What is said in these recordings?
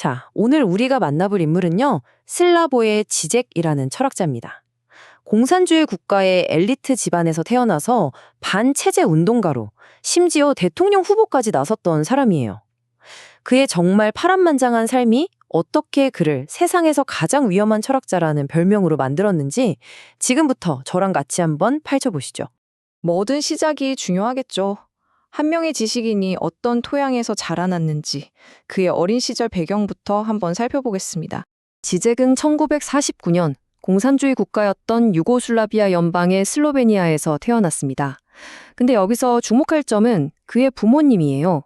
자, 오늘 우리가 만나볼 인물은요, 슬라보의 지젝이라는 철학자입니다. 공산주의 국가의 엘리트 집안에서 태어나서 반체제 운동가로 심지어 대통령 후보까지 나섰던 사람이에요. 그의 정말 파란만장한 삶이 어떻게 그를 세상에서 가장 위험한 철학자라는 별명으로 만들었는지 지금부터 저랑 같이 한번 파헤쳐보시죠. 뭐든 시작이 중요하겠죠. 한 명의 지식인이 어떤 토양에서 자라났는지 그의 어린 시절 배경부터 한번 살펴보겠습니다. 지젝은 1949년 공산주의 국가였던 유고슬라비아 연방의 슬로베니아에서 태어났습니다. 근데 여기서 주목할 점은 그의 부모님이에요.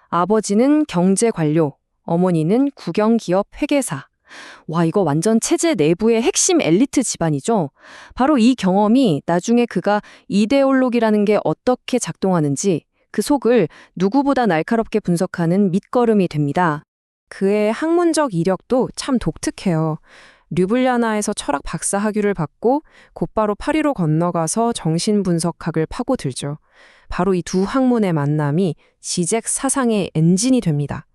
아버지는 경제 관료, 어머니는 국영기업 회계사. 와, 이거 완전 체제 내부의 핵심 엘리트 집안이죠. 바로 이 경험이 나중에 그가 이데올로기라는 게 어떻게 작동하는지 그 속을 누구보다 날카롭게 분석하는 밑거름이 됩니다. 그의 학문적 이력도 참 독특해요. 류블리아나에서 철학 박사 학위를 받고 곧바로 파리로 건너가서 정신분석학을 파고들죠. 바로 이 두 학문의 만남이 지젝 사상의 엔진이 됩니다.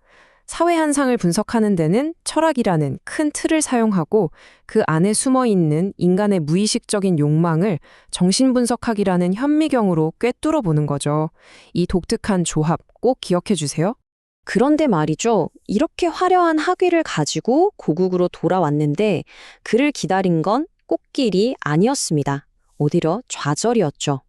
사회 현상을 분석하는 데는 철학이라는 큰 틀을 사용하고 그 안에 숨어있는 인간의 무의식적인 욕망을 정신분석학이라는 현미경으로 꿰뚫어 보는 거죠. 이 독특한 조합 꼭 기억해 주세요. 그런데 말이죠. 이렇게 화려한 학위를 가지고 고국으로 돌아왔는데 그를 기다린 건 꽃길이 아니었습니다. 오히려 좌절이었죠.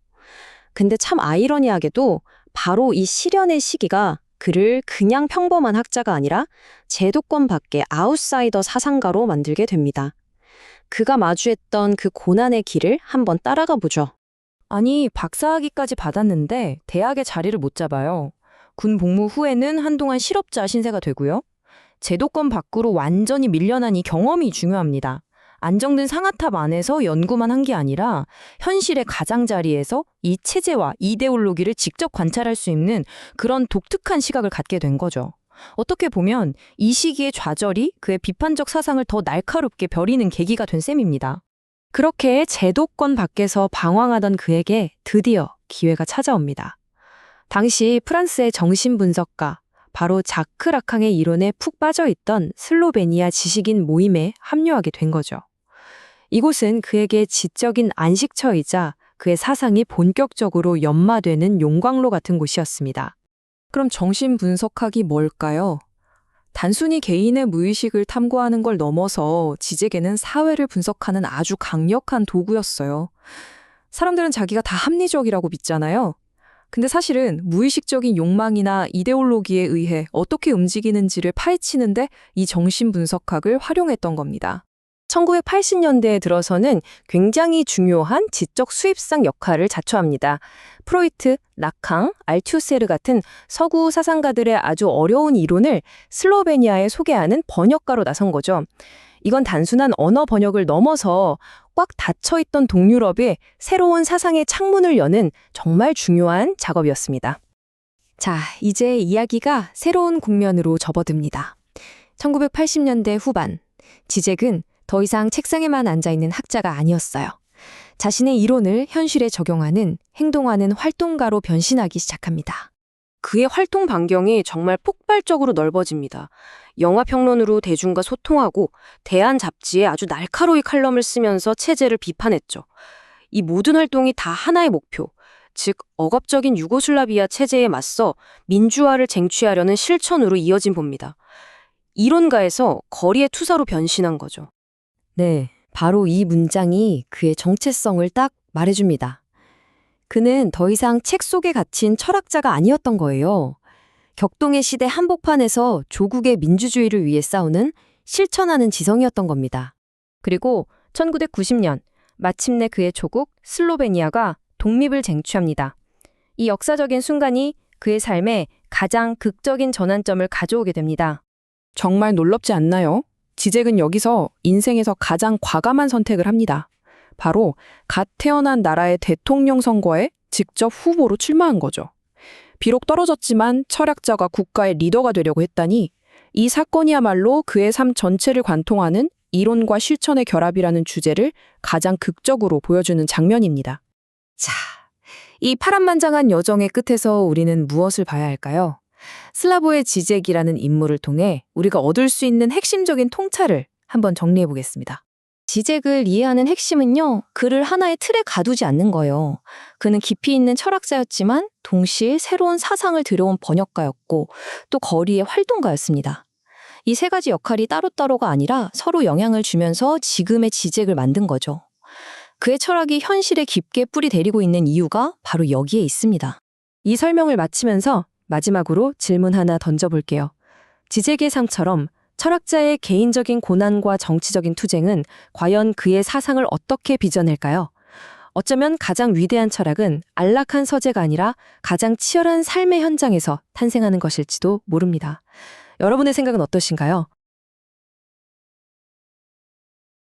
근데 참 아이러니하게도 바로 이 시련의 시기가 그를 그냥 평범한 학자가 아니라 제도권 밖의 아웃사이더 사상가로 만들게 됩니다. 그가 마주했던 그 고난의 길을 한번 따라가 보죠. 아니, 박사학위까지 받았는데 대학의 자리를 못 잡아요. 군 복무 후에는 한동안 실업자 신세가 되고요. 제도권 밖으로 완전히 밀려난 이 경험이 중요합니다. 안정된 상아탑 안에서 연구만 한 게 아니라 현실의 가장자리에서 이 체제와 이데올로기를 직접 관찰할 수 있는 그런 독특한 시각을 갖게 된 거죠. 어떻게 보면 이 시기의 좌절이 그의 비판적 사상을 더 날카롭게 벼리는 계기가 된 셈입니다. 그렇게 제도권 밖에서 방황하던 그에게 드디어 기회가 찾아옵니다. 당시 프랑스의 정신분석가, 바로 자크 라캉의 이론에 푹 빠져있던 슬로베니아 지식인 모임에 합류하게 된 거죠. 이곳은 그에게 지적인 안식처이자 그의 사상이 본격적으로 연마되는 용광로 같은 곳이었습니다. 그럼 정신분석학이 뭘까요? 단순히 개인의 무의식을 탐구하는 걸 넘어서 지젝에는 사회를 분석하는 아주 강력한 도구였어요. 사람들은 자기가 다 합리적이라고 믿잖아요. 근데 사실은 무의식적인 욕망이나 이데올로기에 의해 어떻게 움직이는지를 파헤치는데 이 정신분석학을 활용했던 겁니다. 1980년대에 들어서는 굉장히 중요한 지적 수입상 역할을 자처합니다. 프로이트, 라캉, 알투세르 같은 서구 사상가들의 아주 어려운 이론을 슬로베니아에 소개하는 번역가로 나선 거죠. 이건 단순한 언어 번역을 넘어서 꽉 닫혀있던 동유럽에 새로운 사상의 창문을 여는 정말 중요한 작업이었습니다. 자, 이제 이야기가 새로운 국면으로 접어듭니다. 1980년대 후반, 지젝은 더 이상 책상에만 앉아있는 학자가 아니었어요. 자신의 이론을 현실에 적용하는, 행동하는 활동가로 변신하기 시작합니다. 그의 활동 반경이 정말 폭발적으로 넓어집니다. 영화평론으로 대중과 소통하고 대한 잡지에 아주 날카로이 칼럼을 쓰면서 체제를 비판했죠. 이 모든 활동이 다 하나의 목표, 즉 억압적인 유고슬라비아 체제에 맞서 민주화를 쟁취하려는 실천으로 이어진 봅니다. 이론가에서 거리의 투사로 변신한 거죠. 네, 바로 이 문장이 그의 정체성을 딱 말해줍니다. 그는 더 이상 책 속에 갇힌 철학자가 아니었던 거예요. 격동의 시대 한복판에서 조국의 민주주의를 위해 싸우는 실천하는 지성이었던 겁니다. 그리고 1990년 마침내 그의 조국 슬로베니아가 독립을 쟁취합니다. 이 역사적인 순간이 그의 삶에 가장 극적인 전환점을 가져오게 됩니다. 정말 놀랍지 않나요? 지젝은 여기서 인생에서 가장 과감한 선택을 합니다. 바로 갓 태어난 나라의 대통령 선거에 직접 후보로 출마한 거죠. 비록 떨어졌지만 철학자가 국가의 리더가 되려고 했다니 이 사건이야말로 그의 삶 전체를 관통하는 이론과 실천의 결합이라는 주제를 가장 극적으로 보여주는 장면입니다. 자, 이 파란만장한 여정의 끝에서 우리는 무엇을 봐야 할까요? 슬라보의 지젝이라는 인물을 통해 우리가 얻을 수 있는 핵심적인 통찰을 한번 정리해 보겠습니다. 지젝을 이해하는 핵심은요, 그를 하나의 틀에 가두지 않는 거예요. 그는 깊이 있는 철학자였지만 동시에 새로운 사상을 들여온 번역가였고 또 거리의 활동가였습니다. 이 세 가지 역할이 따로따로가 아니라 서로 영향을 주면서 지금의 지젝을 만든 거죠. 그의 철학이 현실에 깊게 뿌리 내리고 있는 이유가 바로 여기에 있습니다. 이 설명을 마치면서 마지막으로 질문 하나 던져볼게요. 지젝의 삶처럼 철학자의 개인적인 고난과 정치적인 투쟁은 과연 그의 사상을 어떻게 빚어낼까요? 어쩌면 가장 위대한 철학은 안락한 서재가 아니라 가장 치열한 삶의 현장에서 탄생하는 것일지도 모릅니다. 여러분의 생각은 어떠신가요?